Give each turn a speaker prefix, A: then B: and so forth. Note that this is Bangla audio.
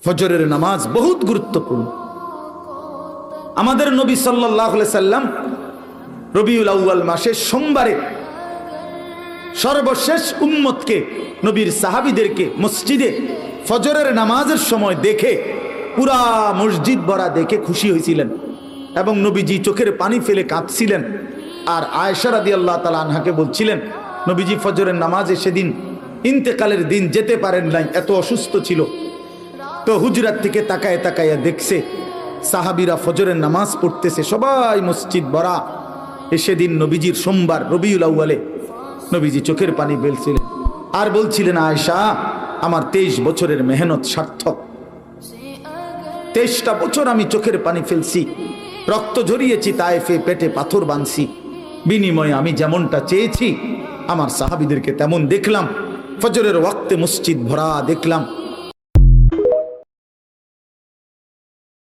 A: ফজরের নামাজ বহুত গুরুত্বপূর্ণ। আমাদের নবী সাল্লাল্লাহু আলাইহি সাল্লাম রবিউল আউয়াল মাসের সোমবারে সর্বশেষ উম্মতকে, নবীর সাহাবীদেরকে মসজিদে ফজরের নামাজের সময় দেখে পুরা মসজিদ ভরা দেখে খুশি হয়েছিলেন এবং নবীজি চোখের পানি ফেলে কাঁদছিলেন। আর আয়েশা রাদিয়াল্লাহু তাআলা আনহাকে বলছিলেন, নবীজি ফজরের নামাজে সেদিন ইন্তেকালের দিন যেতে পারেন নাই, এত অসুস্থ ছিল। তো হুজরাত থেকে তাকায় তাকায় দেখছে সাহাবীরা ফজরের নামাজ পড়তেছে, সবাই মসজিদ ভরা। সেদিন নবীজির সোমবার রবিউল আউয়ালে নবীজি চোখের পানি ফেলছিলেন আর বলছিলেন, আয়েশা আমার 23 বছরের মেহনত সার্থক। 23টা বছর আমি চোখের পানি ফেলছি, রক্ত ঝরিয়েছি, তায়েফে পেটে পাথর বাঁধছি, বিনিময়ে আমি যেমনটা চেয়েছি আমার সাহাবীদেরকে তেমন দেখলাম। ফজরের ওয়াক্তে মসজিদ ভরা দেখলাম।